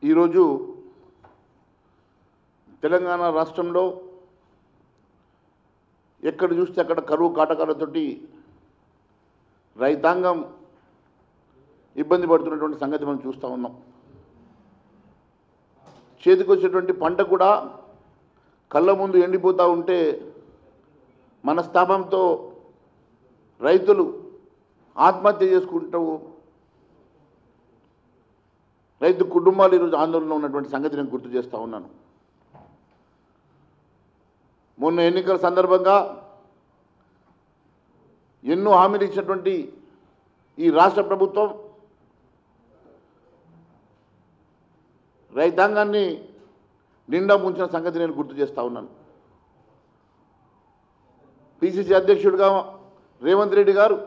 ఈరోజు తెలంగాణ రాష్ట్రంలో ఎక్కడ చూస్తే అక్కడ కరువు కాటకాలతోటి రైతాంగం ఇబ్బంది పడుతున్నటువంటి సంగతి మనం చూస్తూ ఉన్నాం. చేతికి వచ్చేటువంటి పంట కూడా కళ్ళ ముందు ఎండిపోతూ ఉంటే మనస్తాపంతో రైతులు ఆత్మహత్య చేసుకుంటూ రైతు కుటుంబాలు ఈరోజు ఆందోళనలో ఉన్నటువంటి సంగతి నేను గుర్తు చేస్తూ ఉన్నాను. మొన్న ఎన్నికల సందర్భంగా ఎన్నో హామీలు ఇచ్చినటువంటి ఈ రాష్ట్ర ప్రభుత్వం రైతాంగాన్ని నిండా ముంచిన సంగతి నేను గుర్తు చేస్తూ ఉన్నాను. పిసిసి అధ్యక్షుడిగా రేవంత్ రెడ్డి గారు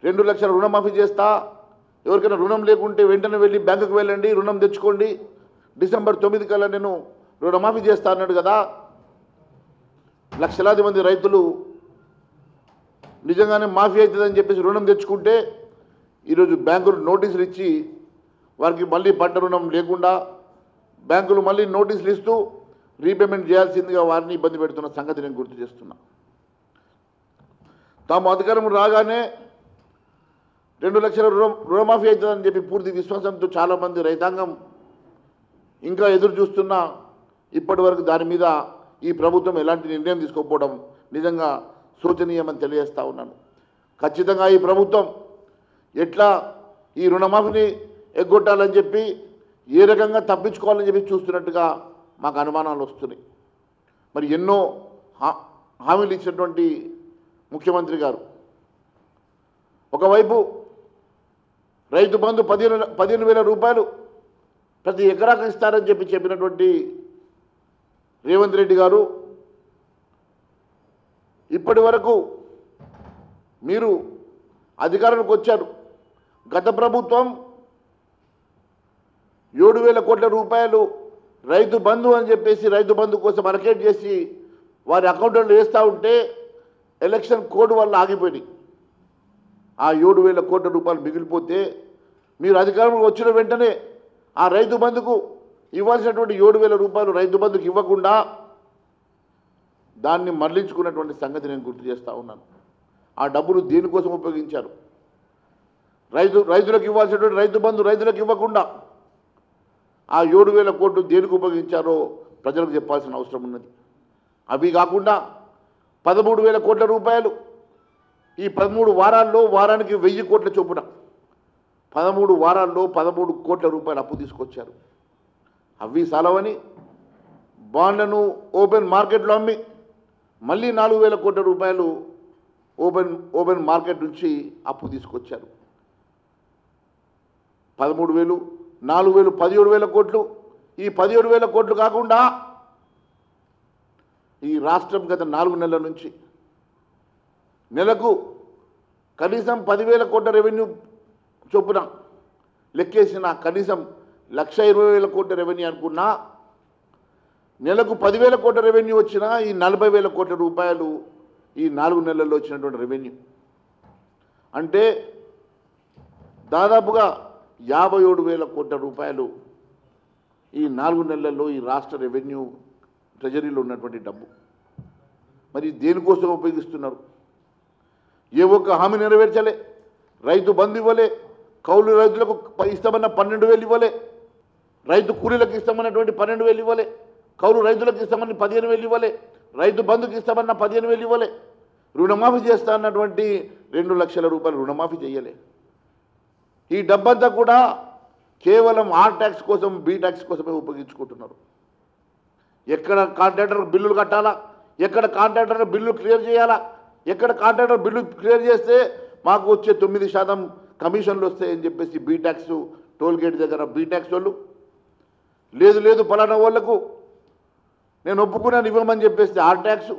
2 లక్షల రుణమాఫీ చేస్తా, ఎవరికైనా రుణం లేకుంటే వెంటనే వెళ్ళి బ్యాంకుకు వెళ్ళండి, రుణం తెచ్చుకోండి, డిసెంబర్ 9 కల్లా నేను రుణమాఫీ చేస్తా అన్నాడు కదా. లక్షలాది మంది రైతులు నిజంగానే మాఫీ అవుతుందని చెప్పేసి రుణం తెచ్చుకుంటే ఈరోజు బ్యాంకులు నోటీసులు ఇచ్చి వారికి మళ్ళీ పంట రుణం లేకుండా బ్యాంకులు మళ్ళీ నోటీసులు ఇస్తూ రీపేమెంట్ చేయాల్సిందిగా వారిని ఇబ్బంది పెడుతున్న సంగతి నేను గుర్తు చేస్తున్నా. తాము అధికారం రాగానే 2 లక్షల రుణమాఫీ అవుతుందని చెప్పి పూర్తి విశ్వాసంతో చాలామంది రైతాంగం ఇంకా ఎదురు చూస్తున్నా ఇప్పటి వరకు దాని మీద ఈ ప్రభుత్వం ఎలాంటి నిర్ణయం తీసుకోకపోవడం నిజంగా శోచనీయమని తెలియజేస్తూ ఉన్నాను. ఖచ్చితంగా ఈ ప్రభుత్వం ఎట్లా ఈ రుణమాఫీని ఎగ్గొట్టాలని చెప్పి ఏ రకంగా తప్పించుకోవాలని చెప్పి చూస్తున్నట్టుగా మాకు అనుమానాలు వస్తున్నాయి. మరి ఎన్నో హామీలు ఇచ్చినటువంటి ముఖ్యమంత్రి గారు ఒకవైపు రైతు బంధు 15,000 రూపాయలు ప్రతి ఎకరాకు ఇస్తారని చెప్పినటువంటి రేవంత్ రెడ్డి గారు ఇప్పటి వరకు మీరు అధికారంలోకి వచ్చారు. గత ప్రభుత్వం 7,000 కోట్ల రూపాయలు రైతు బంధు అని చెప్పేసి రైతు బంధు కోసం అలకేట్ చేసి వారి అకౌంట్లో వేస్తూ ఉంటే ఎలక్షన్ కోడ్ వల్ల ఆగిపోయినాయి. ఆ 7,000 కోట్ల రూపాయలు మిగిలిపోతే మీరు అధికారంలో వచ్చిన వెంటనే ఆ రైతు బంధుకు ఇవ్వాల్సినటువంటి 7,000 రూపాయలు రైతు బంధుకు ఇవ్వకుండా దాన్ని మరలించుకున్నటువంటి సంగతి నేను గుర్తు చేస్తూ ఉన్నాను. ఆ డబ్బులు దేనికోసం ఉపయోగించారు? రైతులకు ఇవ్వాల్సినటువంటి రైతు బంధు రైతులకు ఇవ్వకుండా ఆ 7,000 కోట్లు దేనికి ఉపయోగించారో ప్రజలకు చెప్పాల్సిన అవసరం ఉన్నది. అవి కాకుండా 13,000 కోట్ల రూపాయలు ఈ 13 వారాల్లో వారానికి 1,000 కోట్ల చొప్పున 13 వారాల్లో 13 కోట్ల రూపాయలు అప్పు తీసుకొచ్చారు. అవి సాలవని బాండ్లను ఓపెన్ మార్కెట్లో అమ్మి మళ్ళీ 4,000 కోట్ల రూపాయలు ఓపెన్ మార్కెట్ నుంచి అప్పు తీసుకొచ్చారు. 13,000, 4,000, 17,000 కోట్లు. ఈ 17,000 కోట్లు కాకుండా ఈ రాష్ట్రం గత 4 నెలల నుంచి నెలకు కనీసం 10,000 కోట్ల రెవెన్యూ చొప్పున లెక్కేసిన కనీసం 1,20,000 కోట్ల రెవెన్యూ అనుకున్నా నెలకు 10,000 కోట్ల రెవెన్యూ వచ్చినా ఈ 40,000 కోట్ల రూపాయలు ఈ 4 నెలల్లో వచ్చినటువంటి రెవెన్యూ అంటే దాదాపుగా 57,000 కోట్ల రూపాయలు ఈ 4 నెలల్లో ఈ రాష్ట్ర రెవెన్యూ ట్రెజరీలో ఉన్నటువంటి డబ్బు. మరి దేనికోసం ఉపయోగిస్తున్నారు? ఏ ఒక్క హామీ నెరవేర్చలే. రైతు బంధు ఇవ్వలే, కౌలు రైతులకు ఇస్తామన్న 12,000 ఇవ్వలే, రైతు కూలీలకు ఇస్తామన్నటువంటి 12,000 ఇవ్వలే, కౌలు రైతులకు ఇస్తామని 15,000 ఇవ్వలే, రైతు బంధుకి ఇస్తామన్న 15,000 ఇవ్వలే, రుణమాఫీ చేస్తా అన్నటువంటి 2 లక్షల రూపాయలు రుణమాఫీ చేయలే. ఈ డబ్బంతా కూడా కేవలం ఆర్ ట్యాక్స్ కోసం, బి ట్యాక్స్ కోసమే ఉపయోగించుకుంటున్నారు. ఎక్కడ కాంట్రాక్టర్ బిల్లులు కట్టాలా, ఎక్కడ కాంట్రాక్టర్ బిల్లు క్లియర్ చేయాలా, ఎక్కడ కాంట్రాక్టర్ బిల్లు క్లియర్ చేస్తే మాకు వచ్చే 9% కమిషన్లు వస్తాయని చెప్పేసి బీ ట్యాక్స్ టోల్ గేట్ దగ్గర బీ ట్యాక్స్ వాళ్ళు లేదు పలానా వాళ్ళకు నేను ఒప్పుకున్నాను ఇవ్వమని చెప్పేసి ఆర్ ట్యాక్స్.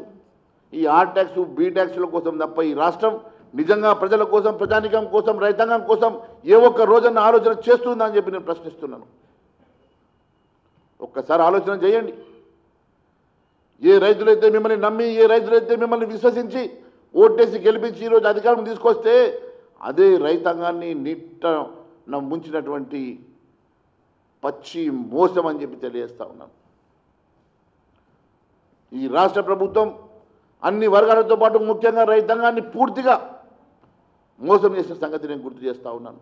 ఈ ఆర్ ట్యాక్స్, బీ ట్యాక్స్ల కోసం తప్ప ఈ రాష్ట్రం నిజంగా ప్రజల కోసం, ప్రజానికం కోసం, రైతాంగం కోసం ఏ ఒక్క రోజన్న ఆలోచన చేస్తుందా అని చెప్పి నేను ప్రశ్నిస్తున్నాను. ఒక్కసారి ఆలోచన చేయండి. ఏ రైతులైతే మిమ్మల్ని నమ్మి, ఏ రైతులైతే మిమ్మల్ని విశ్వసించి ఓటేసి గెలిపించి ఈరోజు అధికారం తీసుకొస్తే అదే రైతాంగాన్ని ముంచినటువంటి పచ్చి మోసం అని చెప్పి తెలియజేస్తా ఉన్నాను. ఈ రాష్ట్ర ప్రభుత్వం అన్ని వర్గాలతో పాటు ముఖ్యంగా రైతాంగాన్ని పూర్తిగా మోసం చేసిన సంగతి నేను గుర్తు చేస్తా ఉన్నాను.